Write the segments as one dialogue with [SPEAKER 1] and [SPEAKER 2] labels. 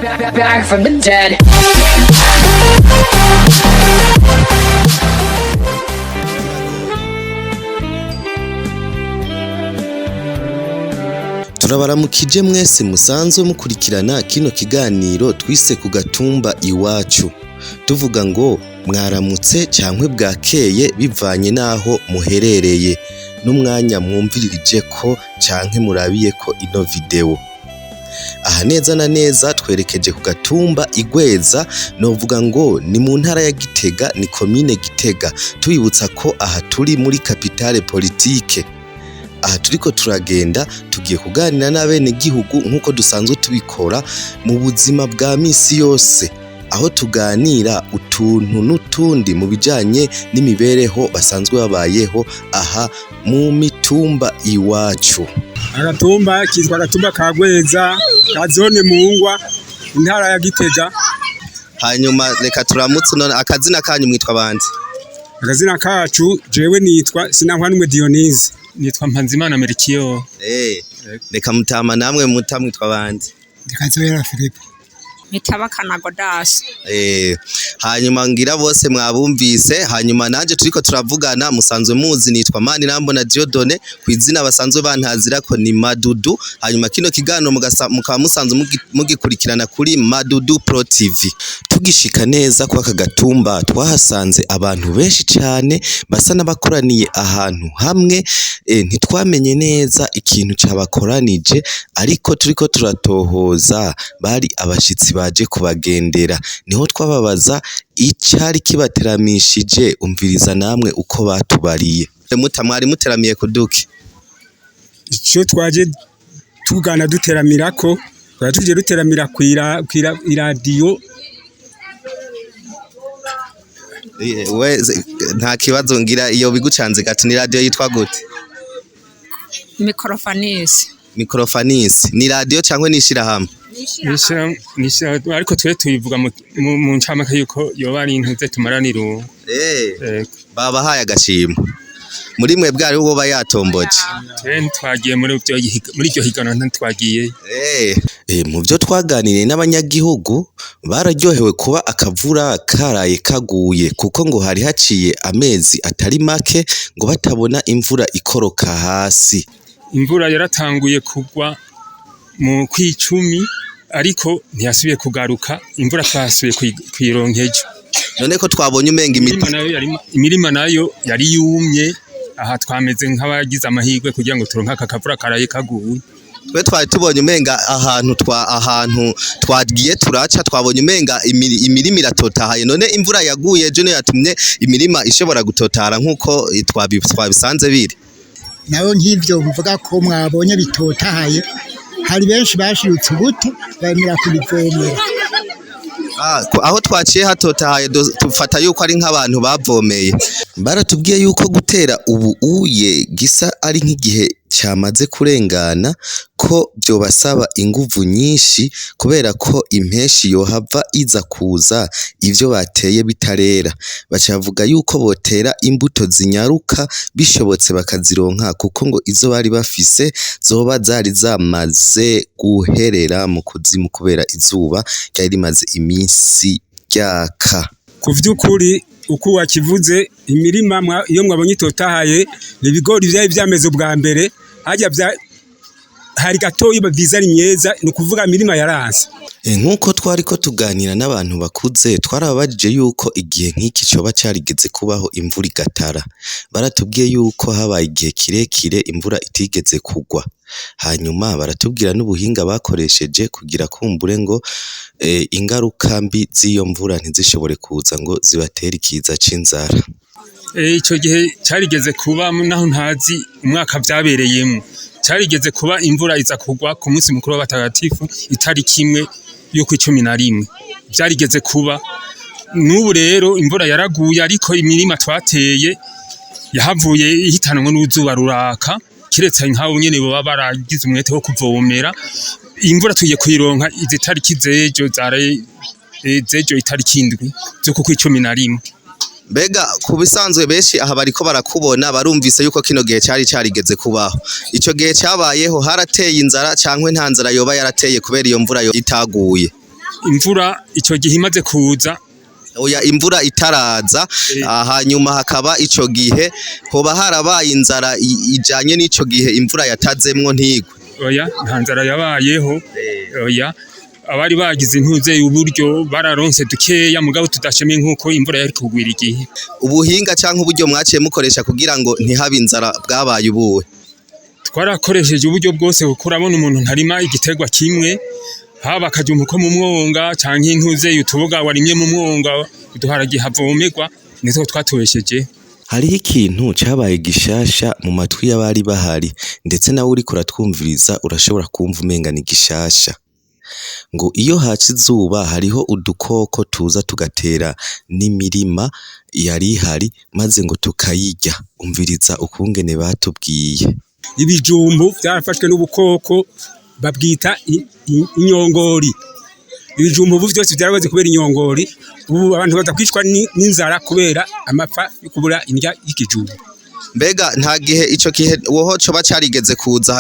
[SPEAKER 1] Back from the dead.
[SPEAKER 2] Turabaramukije mwese musanzwe mukurikirana kino kiganiro twise ku gatumba iwacu. Tuvuga ngo mwaramutse cankwe bwakeye bivanye naho muherereye n'umwanya mwumviririje ko canke murabiye ko ino video. Aha neza na neza twerekeje ku gatumba RWEZA, novuga ngo ni mu ntara ya Gitega, ni komine Gitega. Tubibutsa ko aha turi muri capitale politique. Aha turiko turagenda tugiye kuganira n'abene gihugu nkuko dusanzwe tubikora mu buzima bwa misi yose, aho tuganira utuntu n'utundi mu bijanye n'imibereho basanzwe babayeho aha mu mitumba iwacu.
[SPEAKER 3] Agatumba kitwa agatumba ka RWEZA ka zone Mungwa, intara ya Gitega.
[SPEAKER 2] Hanyuma reka turamutse none, akazina kanyu mwitwa bande?
[SPEAKER 3] Akazina kacu jewe nitwa Sinankwanumwe Dionise.
[SPEAKER 4] Nitwa Mpanzimana Merikio.
[SPEAKER 2] Reka mutama namwe mutamwitwa bande?
[SPEAKER 3] Ndikazobera Philippe.
[SPEAKER 5] Mitabakana Godas.
[SPEAKER 2] Hanyuma ngira bose mwabumvise, hanyuma nanje turiko turavugana musanzwe muzi nitwa Manirambona Diodone, kwizina basanzwe bantazira ko ni Madudu. Hanyuma kino kiganiro mukaba musanzwe mugikurikirana kuri Madudu Pro TV. Tugishika neza kwa Kagatumba twahasanze abantu benshi cyane basa n'abakoraniye ahantu hamwe, ntitwamenye neza ikintu cabakoranije, ariko turiko turatohoza bari abashitsi baje kubagendera. Niho twababaza icari kibateramishije, umviriza namwe uko batubariye. Mwari muteramiye kuduki?
[SPEAKER 3] Ico twaje tugana duteramirako, tuje duteramira kw'iradiyo.
[SPEAKER 2] Nta kibazo, ngira iyo bigucanze gati ni radio yitwa gute? Microfanis. Ni radio cyangwa nishira hamwe?
[SPEAKER 4] Nishira ariko twe tuyivuga mu ncamake yuko yoba ari intuze tumaraniro.
[SPEAKER 2] Babahaye agashimo. Muri mwe bwari uwo bayatomboje.
[SPEAKER 4] Twagiye muri iryo higano ntitwagiye.
[SPEAKER 2] Mu byo twaganiriye n'abanyagihugu bararyohewe kuba akavura karaye kaguye, kuko ngo hari haciye amezi atari make ngo batabona imvura ikoroka hasi.
[SPEAKER 4] Imvura yaratanguye kugwa mu kw'icumi ariko ntiyasubiye kugaruka. Imvura twasubiye kwironkejo.
[SPEAKER 2] None ko twabonye umenga
[SPEAKER 4] imirima nayo yari yumye. Aha twameze nk'abagize amahirwe kugira ngo turonke aka kavura karaye kaguye.
[SPEAKER 2] Twe twari tubonye umenga ahantu twagiye turaca, twabonye umenga imirima iratotahaye. None imvura yaguye ejo niyo yatumye imirima ishobora gutotara nkuko twabisanze biri.
[SPEAKER 6] Naho nk'ivyo mvuga ko mwabonye bitotahaye, hari benshi bashirutse ubuto bemera kubivomera.
[SPEAKER 2] Aho twaciye hatotahaye tufata yuko ari nk'abantu bavomeye. Baratubwiye yuko gutera ubu uye gisa ari nk'igihe cyamaze kurengana, ko byobasaba inguvu nyinshi kubera ko impeshi yohava iza kuza ivyo bateye bitarera. Bacavuga yuko botera imbuto zinyaruka, bishobotse bakazironka, kuko ngo izo bari bafise zoba zari zamaze guherera mu kuzimu kubera izuba ryari rimaze iminsi ryaka.
[SPEAKER 3] Ku vy'ukuri uko wakivuze, imirima iyo mwabonye itotahaye ibigori vyari vyameze ubwa mbere, hari gatoyi bavizana imyeza, ni ukuvuga imirima yaranse.
[SPEAKER 2] Nkuko twariko tuganira n'abantu bakuze, twarababajije yuko igihe nk'iki coba carigeze kubaho imvura igatara. Baratubwiye yuko habaye igihe kirekire imvura itigeze kugwa. Hanyuma baratubwira n'ubuhinga bakoresheje kugira kumbure ngo ingaruka mbi z'iyo mvura ntizishobore kuza ngo zibatere ikiza c'inzara.
[SPEAKER 4] Ico gihe carigeze kuba, naho ntazi umwaka vyabereyemo, carigeze kuba imvura iza kugwa ku munsi mukuru w'abatagatifu itariki imwe y'uko 11. Vyarigeze kuba. N'ubu rero imvura yaraguye, ariko imirima twateye yahavuye ihitanwa n'uzuba ruraka, kiretse nk'abo nyene baba baragize umwete wo kuvomera. Imvura tugiye kuyironka izi tariki zejo itariki 7 z'uko 11.
[SPEAKER 2] Bega kubisanzwe beshi aha bariko barakubona barumvise yuko kino gihe cyari carigeze kubaho. Ico gihe cyabayeho harateye inzara cankwe nta nzara yoba yarateye kubera iyo mvura yo itaguye.
[SPEAKER 4] imvura ico gihe imaze kuza
[SPEAKER 2] oya imvura itaraza hanyuma hakaba ico gihe hoba harabaye inzara ijanye n'ico gihe imvura yatazemwo ntigwe
[SPEAKER 4] oya nta nzara yabayeho oya abari bagize intuze y'uburyo bararonse dukeya mugabo tudashemye nkuko imvura yari kugwira igihe
[SPEAKER 2] ubuhinga canke uburyo mwaciye mukoresha kugira ngo ntihabe inzara bwabaye ubuwe
[SPEAKER 4] twarakoresheje uburyo bwose kurabona umuntu ntarima igiterwa kimwe haba akajumpa ko mu mwonga canke intuze y'utubuga warimye mu mwonga uduharagiye havomerwa nitwo twatubesheje
[SPEAKER 2] hariho ikintu cabaye gishasha mu matwi y'abari bahari ndetse nawe uriko uratwumviriza urashobora kumva umenga ni gishasha ngo iyo haca izuba hariho udukoko tuza tugatera n'imirima yari ihari maze ngo tukayirya umviriza ukungene batubwiye
[SPEAKER 3] ibijumbu byarafashwe n'ubukoko babwita inyongori ibijumbu ubu byose byarabaze kubera inyongori ubu abantu badakwicwa n'inzara kubera amapfa yo kubura indya y'ikijumbu
[SPEAKER 2] mbega nta gihe ico gihe woho coba carigeze kuza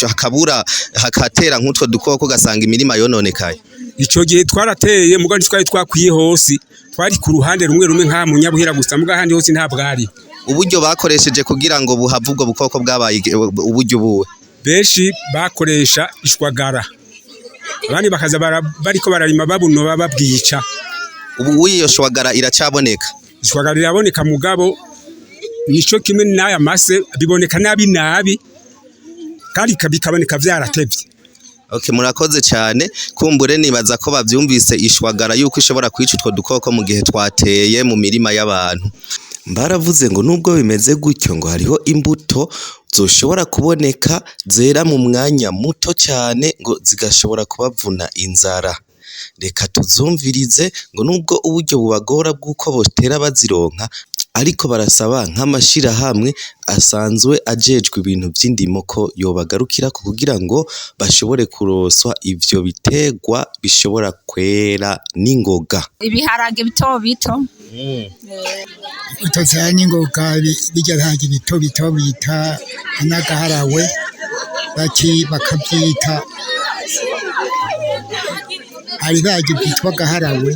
[SPEAKER 2] hakabura hakatera nk'utwo dukoko gasanga imirima yononekaye
[SPEAKER 3] ico gihe twarateye mugabo twari twakwiye hose twari ku ruhande rumwe rumwe nka mu Nyabuhira gusa mugabo handi hose nta bwari
[SPEAKER 2] uburyo bakoresheje kugira ngo buhave ubwo bukoko bwabaye uburyo buwe
[SPEAKER 3] benshi bakoresha ishwagara abandi bakaza bariko bararima babuno bababwica
[SPEAKER 2] ubu wiyo shwagara iracaboneka
[SPEAKER 3] ishwagara iraboneka mugabo nico kimwe n'aya mase biboneka nabi kandi bikaboneka vyaratevye
[SPEAKER 2] okay murakoze cyane kumbure nibaza ko bavyumvise ishwagara yuko ishobora kwica utwo dukoko mu gihe twateye mu mirima y'abantu baravuze ngo nubwo bimeze gutyo ngo hariho imbuto zoshobora kuboneka zera mu mwanya muto cyane ngo zigashobora kubavuna inzara reka tuzumvirize ngo nubwo uburyo bubagora bw'uko botera bazironka ariko barasaba nk'amashirahamwe asanzwe ajejwe ibintu vy'indimo ko yobagarukira kugira ngo bashobore kuroswa ivyo biterwa bishobora kwera n'ingoga
[SPEAKER 5] ibiharage bito bito
[SPEAKER 6] utozera n'ingoga bijya biharage bito bito bita inagaharawe bakabyita hari ibiharage byitwa gaharawe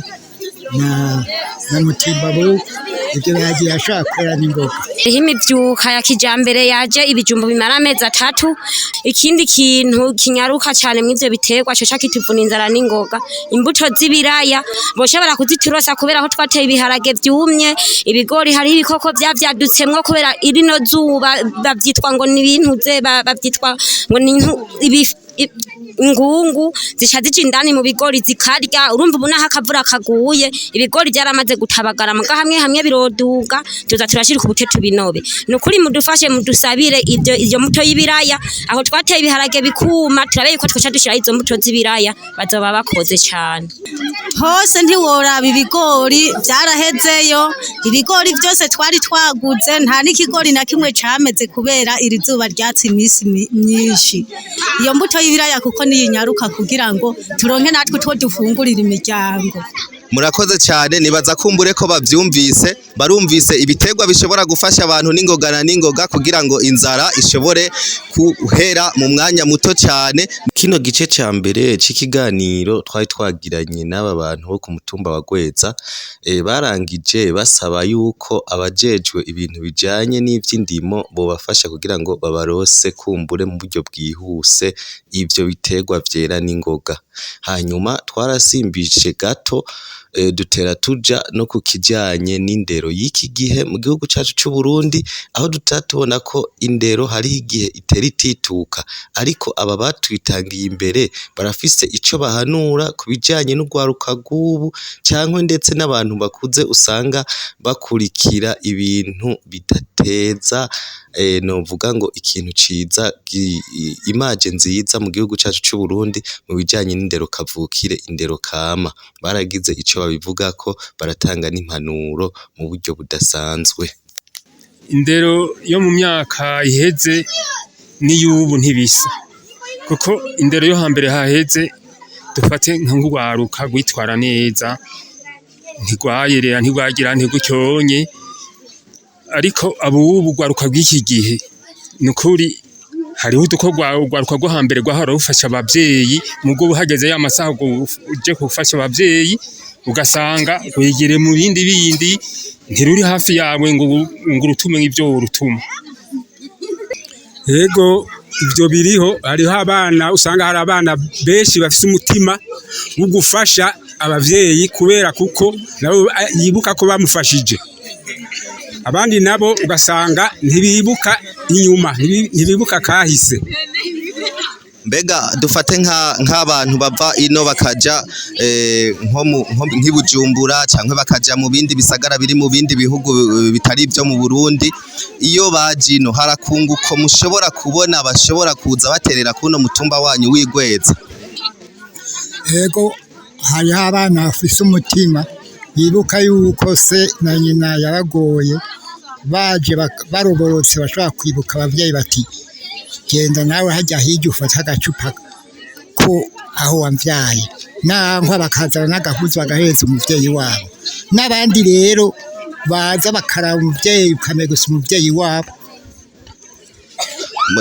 [SPEAKER 6] na mutimbabuku ibyo biharage birashobora kwera n'ingoga
[SPEAKER 1] hariho imivyuka ya kijambere yaje ibijumbu bimara amezi 3 ikindi kintu kinyaruka cyane mw'ivyo biterwa coca kituvuna inzara n'ingoga imbuto z'ibiraya boshobora kuziturosa kubera aho twateye ibiharage vyumye ibigori hari ibikoko vyavyadutsemwo kubera irino zuba bavyitwa ngo n'ibintuze bavyitwa ngo ni ingungu zica zija indani mu bigori zikarya urumva ubu naho akavura kaguye ibigori byaramaze gutabagara muga hamwe biroduga tuza turashirika ubute tubinobe nukuri mudufashe mudusabire iyo mbuto y'ibiraya aho twateye ibiharage bikuma turabe yuko twaca dushira izo mbuto z'ibiraya bazoba bakoze cyane
[SPEAKER 7] hose ntiworaba ibigori byarahezeyo ibigori byose twari twaguze nta n'ikigori na kimwe cameze kubera iri zuba ryatsi imisi myinshi iyo mbuto y'ibiraya kuko niyinyaruka kugira ngo turonke natwe two dufungurira imiryango
[SPEAKER 2] murakoze cyane nibaza kumbure ko bavyumvise barumvise ibiterwa bishobora gufasha abantu n'ingoga kugira ngo inzara ishobore kuhera mu mwanya muto cyane kino gice ca mbere c'ikiganiro twari twagiranye n'aba bantu bo ku mutumba wa RWEZA barangije basaba yuko abajejwe ibintu bijanye n'ivy'indimo bo bafasha kugira ngo babarose kumbure mu buryo bwihuse ivyo biterwa vyera n'ingoga hanyuma twarasimbije gato dutera tuja no ku kijanye n'indero y'iki gihe mu gihugu cacu c'u Burundi aho tutatubona ko indero hari igihe itera itituka ariko aba batwitangiye imbere barafise ico bahanura ku bijanye n'ugwaruka rw'ubu canke ndetse n'abantu bakuze usanga bakurikira ibintu bidateza novuga ngo ikintu ciza imaje nziza mu gihugu cacu c'u Burundi mu bijanye n'indero kavukire indero kama baragize ico babivuga ko baratanga n'impanuro mu buryo budasanzwe
[SPEAKER 4] indero yo mu myaka iheze n'iyubu ntibisa kuko indero yo hambere haheze dufate nk'ugwaruka gwitwara neza ntigwayerera ntigwagira ntigucyonye ariko abubu gwaruka bw'iki gihe nukuri hariho udukorwa urwaruka rwo hambere rwahora rufasha abavyeyi mubwo buhageze ya masaha uje gufasha abavyeyi ugasanga wigire mu bindi ntiruri hafi yawe ngo urutume nk'ivyo urutuma.
[SPEAKER 3] Yego ivyo biriho, hariho abana usanga hari abana benshi bafise umutima wo gufasha abavyeyi kubera kuko nabo yibuka ko bamufashije. Abandi nabo ugasanga ntibibuka inyuma, ntibibuka kahise.
[SPEAKER 2] Mbega dufate nk'abantu bava ino bakaja nk'ibujumbura cyangwa bakaja mu bindi bisagara biri mu bindi bihugu bitari byo mu Burundi, iyo baje ino harakunguko mushobora kubona bashobora kuza baterera kuno mutumba wanyu w'Igweza.
[SPEAKER 6] Yego hariho abana bafise umutima bibuka yuko se na nyina yabagoye, baje baroborotse bashobora kwibuka abavyeyi bati genda nawe hajya hirya ufata agacupa ko aho wamvyaye, nankwa bakazana n'agahuzu bagahereza umuvyeyi wabo. N'abandi rero baza bakaraba umuvyeyi ukamegusa umuvyeyi wabo.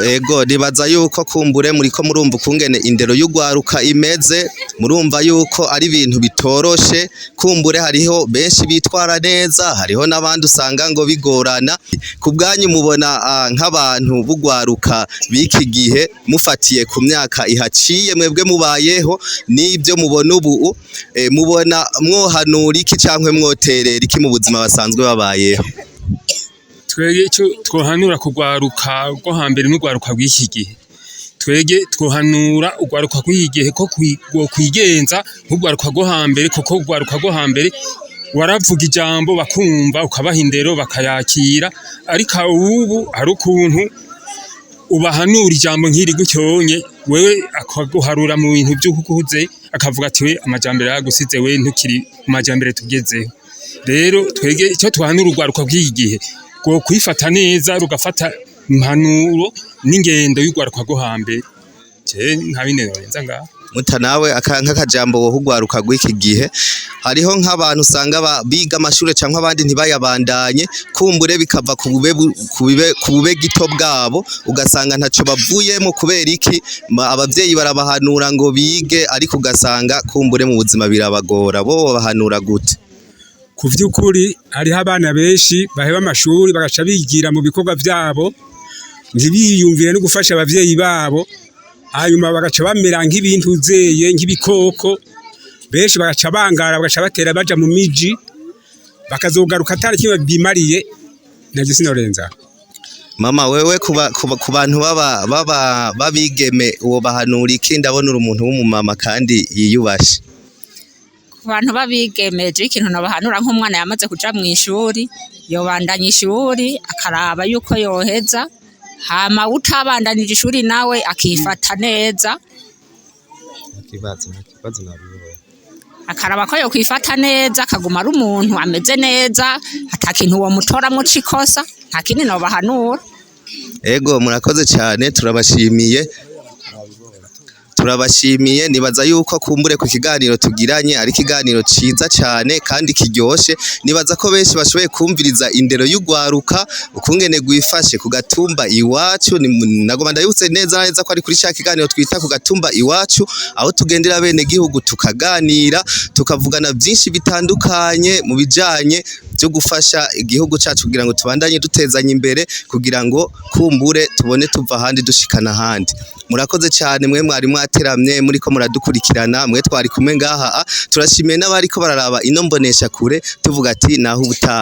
[SPEAKER 2] Ego nibaza yuko kumbure muriko murumva ukungene indero y'ugwaruka imeze, murumva yuko ari ibintu bitoroshe, kumbure hariho benshi bitwara neza, hariho n'abandi usanga ngo bigorana. Kubwanyu mubona nk'abantu bugwaruka biki gihe mufatiye ku myaka ihaciye mwebwe mubayeho n'ibyo mubona ubu, mubona mwohanura iki cankwe mwoterera iki mu buzima basanzwe babayeho?
[SPEAKER 4] Twege icyo twohanura kugwaruka rwo hambere n'ugwaruka rw'iki gihe, twege twohanura ugwaruka rw'iki gihe ko kwigenza nk'ugwaruka rwo hambere, kuko ugwaruka rwo hambere waravuga ijambo bakumva ukabaha indero bakayakira, ariko ubu hari ukuntu ubahanura ijambo nk'iri gucyonye wewe akaguharura mu bintu by'ukukuze akavuga ati we amajambere yagusize we ntukiri mu majambere tugezeho. Rero twege icyo twohanura ugwaruka rw'iki gihe ko kwifata neza rugafata impanuro n'ingendo y'ugwaruka rwo hambere. Nta bindi norenza ngaho.
[SPEAKER 2] Mutanawe nk'akajambo wo hugwaruka rw'iki gihe, hariho nk'abantu usanga biga amashure canke abandi ntibayabandanye, kumbure bikava ku bube gito bwabo, ugasanga ntaco bavuyemo kubera iki abavyeyi barabahanura ngo bige, ariko ugasanga kumbure mu buzima birabagora. Bo bahanura gute?
[SPEAKER 3] Ku vy'ukuri hariho abana benshi baheba amashuri bagaca bigira mu bikorwa vyabo, ntibiyumvire no gufasha abavyeyi babo, hanyuma bagaca bamera nk'ibintu zeye nk'ibikoko. Benshi bagaca bangara bagaca batera baja mu miji, bakazogaruka atari kimwe bimariye. Naje sinorenza.
[SPEAKER 2] Mama wewe ku bantu babigeme uwo bahanura iki? Ndabona uri umuntu w'umumama kandi yiyubashe.
[SPEAKER 5] Abantu babigemeje ikintu nabahanura nk'umwana yamaze kuja mu ishuri, yobandanya ishuri akaraba yuko yoheza, hama utabandanije ishuri nawe akifata neza, akaraba ko yokwifata neza, akaguma ari umuntu ameze neza, atakintu uwo mutoramwo cikosa, nta kindi nobahanura.
[SPEAKER 2] Ego murakoze cyane, turabashimiye. Nibaza yuko kumbure ku kiganiro tugiranye ari kiganiro ciza cyane kandi kiryoshe. Nibaza ko benshi bashoboye kumviriza indero y'ugwaruka ukungene gwifashe ku gatumba iwacu. Nagoma ndayutse neza ko ari kuri cya kiganiro twita ku gatumba iwacu, aho tugendera bene gihugu tukaganira tukavugana byinshi bitandukanye mu bijanye byo gufasha igihugu cyacu kugira ngo tubandanye dutezanya imbere, kugira ngo kumbure tubone tuva ahandi dushikana ahandi. Murakoze cyane mwe mwari mwateramye muriko muradukurikirana, mwe twari kumwe ngaha. Turashimiye n'abari ko bararaba ino mbonesha kure, tuvuga ati naho ubutaha.